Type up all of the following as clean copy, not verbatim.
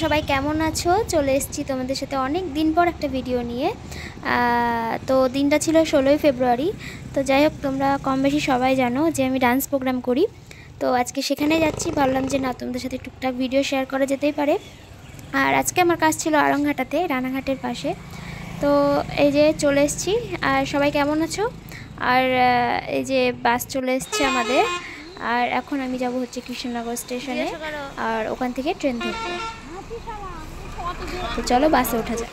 সবাই কেমন আছো? চলে এসেছি তোমাদের সাথে অনেক দিন পর একটা ভিডিও নিয়ে। তো দিনটা ছিল 16ই ফেব্রুয়ারি। তো যাই হোক, তোমরা কম বেশি সবাই জানো যে আমি ডান্স প্রোগ্রাম করি। তো আজকে সেখানে যাচ্ছি, ভাবলাম যে না, তোমাদের সাথে টুকটাক ভিডিও শেয়ার করা যেতেই পারে। আর আজকে আমার কাজ ছিল আড়ংঘাটাতে, রানাঘাটের পাশে। তো এই যে চলে এসেছি। আর সবাই কেমন আছো? আর এই যে বাস চলে এসছে আমাদের। আর এখন আমি যাব হচ্ছে কৃষ্ণনগর স্টেশনে, আর ওখান থেকে ট্রেন ধরবো। তো চলো বাসে ওঠা যাক।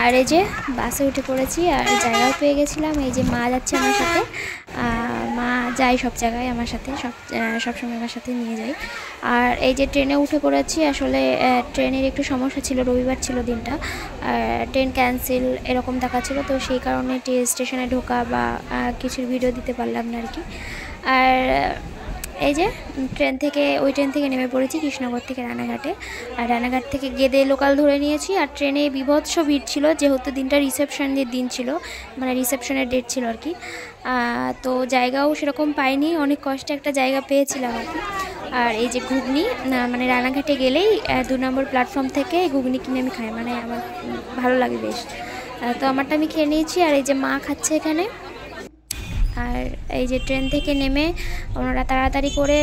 আর এই যে বাসে উঠে পড়েছি, আর জায়গাও পেয়ে গেছিলাম। এই যে মা যাচ্ছে আমার সাথে, মা যায় সব জায়গায় আমার সাথে, সবসময় আমার সাথে নিয়ে যাই। আর এই যে ট্রেনে উঠে পড়েছি। আসলে ট্রেনের একটু সমস্যা ছিল, রবিবার ছিল দিনটা, ট্রেন ক্যান্সেল এরকম দেখাচ্ছিল। তো সেই কারণে স্টেশনে ঢোকা বা কিছুর ভিডিও দিতে পারলাম না আর কি। আর এই যে ওই ট্রেন থেকে নেমে পড়েছি কৃষ্ণনগর থেকে রানাঘাটে। আর রানাঘাট থেকে গেদে লোকাল ধরে নিয়েছি। আর ট্রেনে বিভৎস ভিড় ছিল, যেহেতু দিনটা রিসেপশনের দিন ছিল, মানে রিসেপশনের ডেট ছিল আর কি। তো জায়গাও সেরকম পাইনি, অনেক কষ্টে একটা জায়গা পেয়েছিলাম আর কি। আর এই যে ঘুগনি, মানে রানাঘাটে গেলেই 2 নম্বর প্ল্যাটফর্ম থেকে ঘুগনি কিনে আমি খাই, মানে আমার ভালো লাগে বেশ। তো আমারটা আমি খেয়ে নিয়েছি। আর এই যে মা খাচ্ছে এখানে। আর এই যে ট্রেন থেকে নেমে ওনারা তাড়াতাড়ি করে,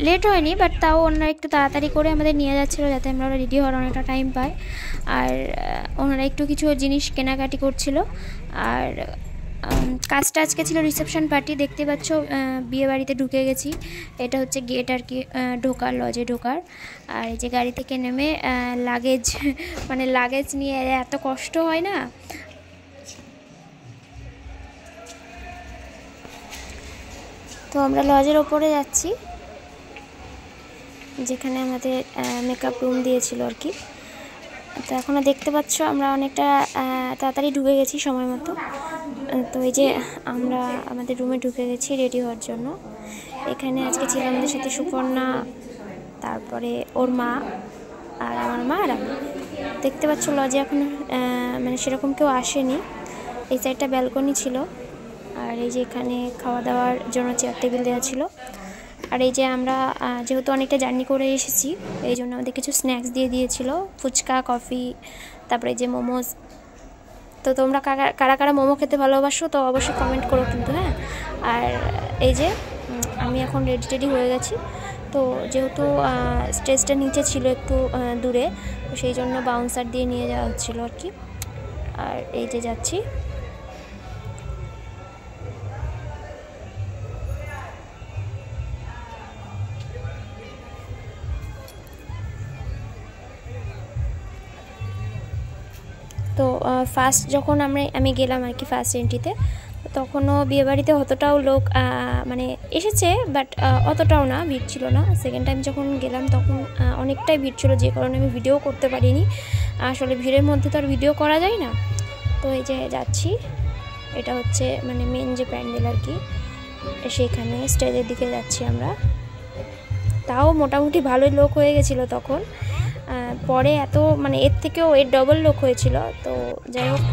লেট হয়নি বাট তাও ওনারা একটু তাড়াতাড়ি করে আমাদের নিয়ে যাচ্ছিলো, যাতে আমরা রেডি হওয়ার অনেকটা টাইম পাই। আর ওনারা একটু কিছু জিনিস কেনাকাটি করছিল। আর কাজটা আজকে ছিল রিসেপশন পার্টি, দেখতে পাচ্ছ বিয়ে বাড়িতে ঢুকে গেছি। এটা হচ্ছে গেট আর কি, ঢোকার, লজে ঢোকার। আর এই যে গাড়ি থেকে নেমে লাগেজ মানে লাগেজ নিয়ে এত কষ্ট হয় না। তো আমরা লজের ওপরে যাচ্ছি, যেখানে আমাদের মেকআপ রুম দিয়েছিল আর কি। তো এখনও দেখতে পাচ্ছ আমরা অনেকটা তাড়াতাড়ি ঢুকে গেছি সময় মতো। তো এই যে আমরা আমাদের রুমে ঢুকে গেছি রেডি হওয়ার জন্য। এখানে আজকে ছিল আমাদের সাথে সুপর্ণা, তারপরে ওর মা, আর আমার মা আর আমি। দেখতে পাচ্ছ লজে এখন মানে সেরকম কেউ আসেনি। এই সাইডটা ব্যালকনি ছিল। আর এই যে এখানে খাওয়া দাওয়ার জন্য চেয়ার টেবিল দেওয়া ছিল। আর এই যে আমরা যেহেতু অনেকটা জার্নি করে এসেছি, এই জন্য আমাদের কিছু স্ন্যাক্স দিয়ে দিয়েছিল, ফুচকা, কফি, তারপরে এই যে মোমোজ। তো তোমরা কারা কারা মোমো খেতে ভালোবাসো তো অবশ্যই কমেন্ট করো কিন্তু, হ্যাঁ। আর এই যে আমি এখন রেডি হয়ে গেছি। তো যেহেতু স্টেজটা নিচে ছিল একটু দূরে, তো সেই জন্য বাউন্সার দিয়ে নিয়ে যাওয়া হচ্ছিলো আর কি। আর এই যে যাচ্ছি। তো ফার্স্ট যখন আমি গেলাম আর কি ফার্স্ট এন্ট্রিতে, তখনও বিয়েবাড়িতে অতটাও লোক মানে এসেছে, বাট অতটাও না, ভিড় ছিল না। সেকেন্ড টাইম যখন গেলাম তখন অনেকটাই ভিড় ছিল, যে কারণে আমি ভিডিও করতে পারিনি। আসলে ভিড়ের মধ্যে তো আর ভিডিও করা যায় না। তো এই যে যাচ্ছি, এটা হচ্ছে মানে মেন যে প্যান্ডেল আর কি, সেখানে স্টেজের দিকে যাচ্ছি আমরা। তাও মোটামুটি ভালোই লোক হয়ে গেছিলো তখন। পরে এত মানে এর থেকেও এর ডবল লোক হয়েছিল। তো যাই হোক,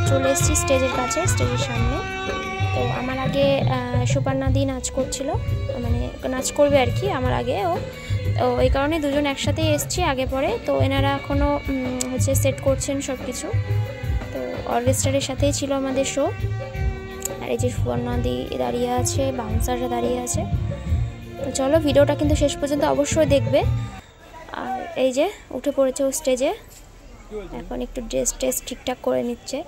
চলে এসেছি স্টেজের কাছে, স্টেজের সামনে। তো আমার আগে সুপর্ণাদি নাচ করছিল, মানে নাচ করবে আর কি আমার আগে ও। তো এই কারণে দুজন একসাথেই এসছি আগে পরে। তো এনারা এখনও হচ্ছে সেট করছেন সব কিছু। তো অর্কেস্ট্রারের সাথেই ছিল আমাদের শো। আর এই যে সুপর্ণাদি দাঁড়িয়ে আছে, বাউন্সাররা দাঁড়িয়ে আছে। তো চলো, ভিডিওটা কিন্তু শেষ পর্যন্ত অবশ্যই দেখবে। আর এই যে উঠে পড়েছে ও স্টেজে, এখন একটু ড্রেস ঠিকঠাক করে নিচ্ছে।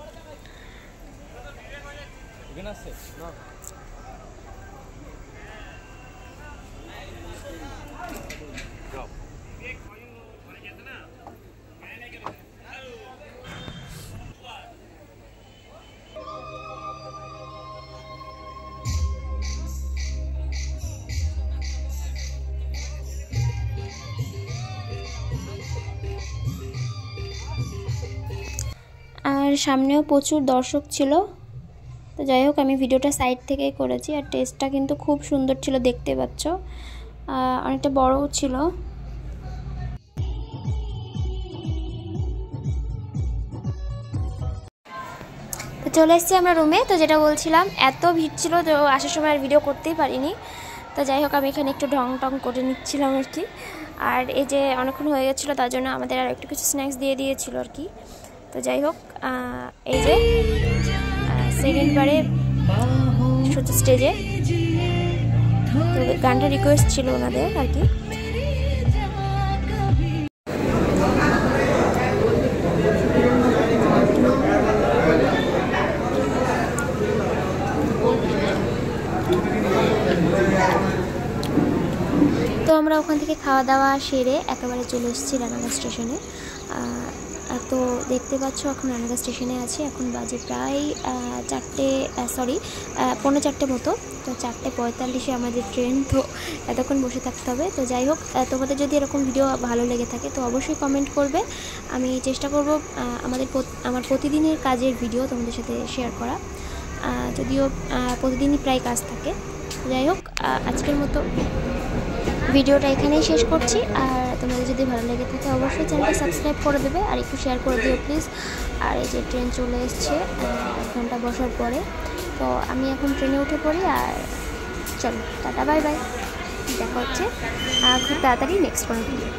আর সামনেও প্রচুর দর্শক ছিল। তো যাই হোক, আমি ভিডিওটা সাইড থেকেই করেছি। আর টেস্টটা কিন্তু খুব সুন্দর ছিল, দেখতে পাচ্ছ, অনেকটা বড়ও ছিল। তো চলে এসেছি আমরা রুমে। তো যেটা বলছিলাম, এত ভিড় ছিল যে আসার সময় আর ভিডিও করতেই পারিনি। তো যাই হোক আমি এখানে একটু ঢং টং করে নিচ্ছিলাম আর কি। আর এই যে অনেকক্ষণ হয়ে গেছিলো, তার জন্য আমাদের আর একটু কিছু স্ন্যাক্স দিয়ে দিয়েছিল আর কি। তো যাই হোক এই যে সেকেন্ড বারে স্টেজে তো গানটা রিকোয়েস্ট ছিল ওনাদের আর কি। তো আমরা ওখান থেকে খাওয়া দাওয়া সেরে একেবারে চলে এসেছি রানাঘাট স্টেশনে। তো দেখতে পাচ্ছ এখন রানাঘাট স্টেশনে আছি। এখন বাজে প্রায় 4:45 মতো। তো 4:45 আমাদের ট্রেন, তো এতক্ষণ বসে থাকতে হবে। তো যাই হোক, তোমাদের যদি এরকম ভিডিও ভালো লেগে থাকে তো অবশ্যই কমেন্ট করবে। আমি চেষ্টা করব আমার প্রতিদিনের কাজের ভিডিও তোমাদের সাথে শেয়ার করা, যদিও প্রতিদিনই প্রায় কাজ থাকে। যাই হোক, আজকের মতো ভিডিওটা এখানেই শেষ করছি। আর তোমাদের যদি ভালো লেগে থাকে অবশ্যই চ্যানেলটা সাবস্ক্রাইব করে দেবে আর একটু শেয়ার করে দিও প্লিজ। আর এই যে ট্রেন চলে এসছে 1 ঘন্টা বসার পরে। তো আমি এখন ট্রেনে উঠে পড়ি। আর চলো, টাটা বাই বাই, দেখা হচ্ছে খুব তাড়াতাড়ি নেক্সট কোনো ভিডিও।